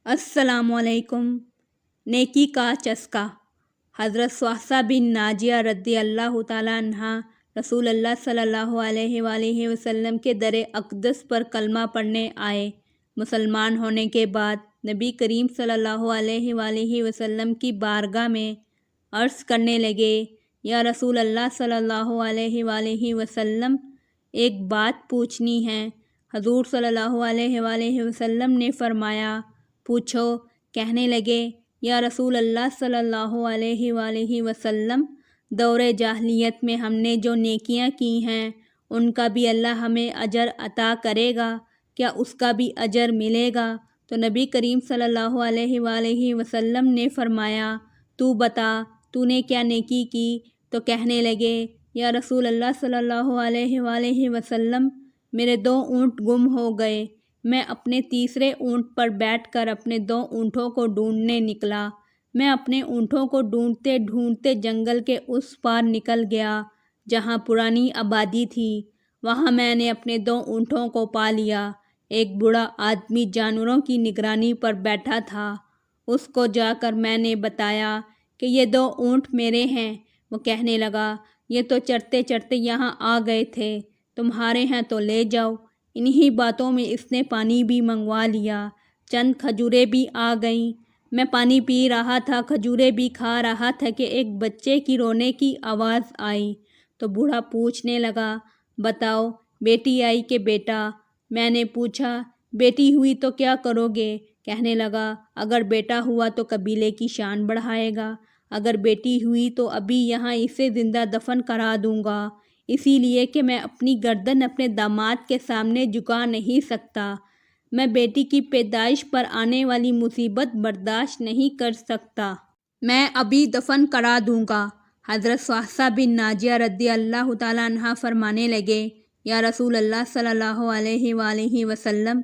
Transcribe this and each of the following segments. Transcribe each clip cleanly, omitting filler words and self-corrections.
अस्सलाम वालेकुम। नेकी का चस्का। हज़रत स्वासा बिन नाजिया रद्दी अल्लाह ताला अन्हा रसूल अल्लाह सल्लल्लाहु अलैहि वसल्लम के दर अक़दस पर कलमा पढ़ने आए। मुसलमान होने के बाद नबी करीम सल्लल्लाहु अलैहि वसल्लम की बारगाह में अर्ज़ करने लगे, या रसूल अल्लाह सल्लल्लाहु अलैहि वसल्लम, एक बात पूछनी है। हजूर सल्लल्लाहु अलैहि वसल्लम ने फरमाया, पूछो। कहने लगे, या रसूल अल्लाह सल्लल्लाहु अलैहि वसल्लम, दौरे जाहलियत में हमने जो नेकियां की हैं उनका भी अल्लाह हमें अजर अता करेगा, क्या उसका भी अजर मिलेगा? तो नबी करीम सल्लल्लाहु अलैहि वसल्लम ने फरमाया, तू बता, तूने क्या नेकी की? तो कहने लगे, या रसूल अल्लाह सल्लल्लाहु अलैहि वसल्लम, मेरे 2 ऊँट गुम हो गए। मैं अपने तीसरे ऊँट पर बैठकर अपने 2 ऊँटों को ढूंढने निकला। मैं अपने ऊँटों को ढूंढते ढूंढते जंगल के उस पार निकल गया जहाँ पुरानी आबादी थी। वहाँ मैंने अपने 2 ऊँटों को पा लिया। एक बूढ़ा आदमी जानवरों की निगरानी पर बैठा था। उसको जाकर मैंने बताया कि ये 2 ऊँट मेरे हैं। वो कहने लगा, ये तो चरते चरते यहाँ आ गए थे, तुम्हारे हैं तो ले जाओ। इन्हीं बातों में इसने पानी भी मंगवा लिया। चंद खजूरें भी आ गईं। मैं पानी पी रहा था, खजूरें भी खा रहा था कि एक बच्चे की रोने की आवाज़ आई। तो बूढ़ा पूछने लगा, बताओ, बेटी आई कि बेटा? मैंने पूछा, बेटी हुई तो क्या करोगे? कहने लगा, अगर बेटा हुआ तो कबीले की शान बढ़ाएगा, अगर बेटी हुई तो अभी यहाँ इसे ज़िंदा दफन करा दूँगा, इसीलिए कि मैं अपनी गर्दन अपने दामाद के सामने झुका नहीं सकता। मैं बेटी की पैदाइश पर आने वाली मुसीबत बर्दाश्त नहीं कर सकता। मैं अभी दफन करा दूँगा। हज़रत स्वासा बिन नाजिया रद्दी अल्लाह ताला अन्हा फरमाने लगे, या रसूल अल्लाह सल्लल्लाहु अलैहि वसल्लम,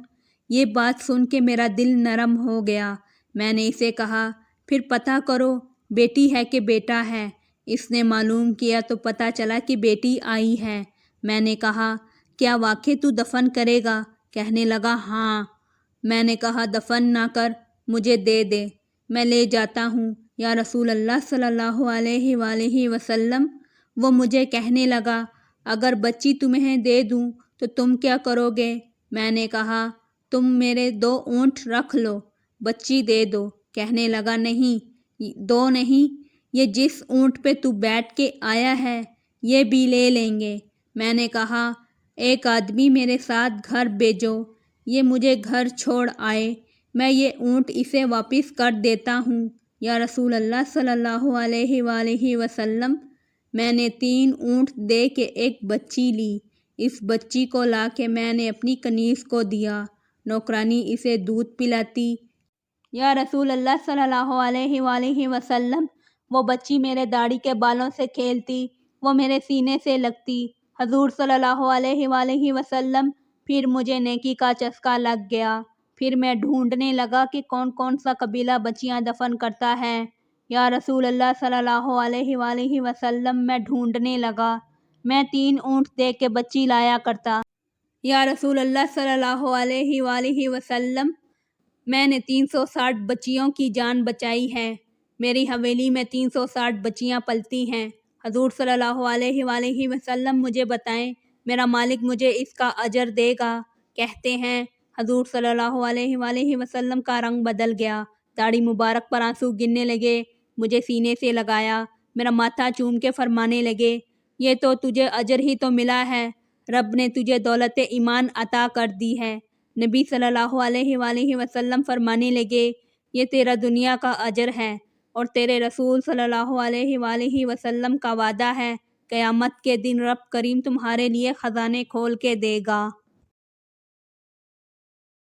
ये बात सुन के मेरा दिल नरम हो गया। मैंने इसे कहा, फिर पता करो बेटी है कि बेटा है। इसने मालूम किया तो पता चला कि बेटी आई है। मैंने कहा, क्या वाकई तू दफन करेगा? कहने लगा, हाँ। मैंने कहा, दफन ना कर, मुझे दे दे, मैं ले जाता हूँ। या रसूल अल्लाह सल्लल्लाहु अलैहि वसल्लम, वो मुझे कहने लगा, अगर बच्ची तुम्हें दे दूँ तो तुम क्या करोगे? मैंने कहा, तुम मेरे 2 ऊँट रख लो, बच्ची दे दो। कहने लगा, नहीं, 2 नहीं, ये जिस ऊँट पे तू बैठ के आया है ये भी ले लेंगे। मैंने कहा, एक आदमी मेरे साथ घर भेजो, ये मुझे घर छोड़ आए, मैं ये ऊँट इसे वापस कर देता हूँ। या रसूल अल्लाह सल्लल्लाहु अलैहि वसल्लम, मैंने 3 ऊँट दे के एक बच्ची ली। इस बच्ची को ला के मैंने अपनी कनीज़ को दिया, नौकरानी इसे दूध पिलाती। या रसूल अल्लाह सल्लल्लाहु अलैहि वसल्लम, वो बच्ची मेरे दाढ़ी के बालों से खेलती, वो मेरे सीने से लगती। हजूर सल्लल्लाहु अलैहि वसल्लम, फिर मुझे नेकी का चस्का लग गया। फिर मैं ढूंढने लगा कि कौन कौन सा कबीला बच्चियां दफन करता है। या रसूल अल्लाह सल्लल्लाहु अलैहि वसल्लम, मैं ढूंढने लगा। मैं 3 ऊँट दे के बच्ची लाया करता। या रसूल अल्लाह सल्लल्लाहु अलैहि वसल्लम, मैंने 360 बच्चियों की जान बचाई है। मेरी हवेली में 360 बच्चियां पलती हैं। हजूर सल्लल्लाहु अलैहि वसल्लम, मुझे बताएं, मेरा मालिक मुझे इसका अजर देगा? कहते हैं, हजूर सल्लल्लाहु अलैहि वसल्लम का रंग बदल गया, दाढ़ी मुबारक पर आंसू गिरने लगे, मुझे सीने से लगाया, मेरा माथा चूम के फरमाने लगे, ये तो तुझे अजर ही तो मिला है, रब ने तुझे दौलत ईमान अता कर दी है। नबी सल्लल्लाहु अलैहि वसल्लम फरमाने लगे, ये तेरा दुनिया का अजर है और तेरे रसूल सल्लल्लाहु अलैहि वसल्लम का वादा है, क़यामत के दिन रब करीम तुम्हारे लिए ख़ज़ाने खोल के देगा।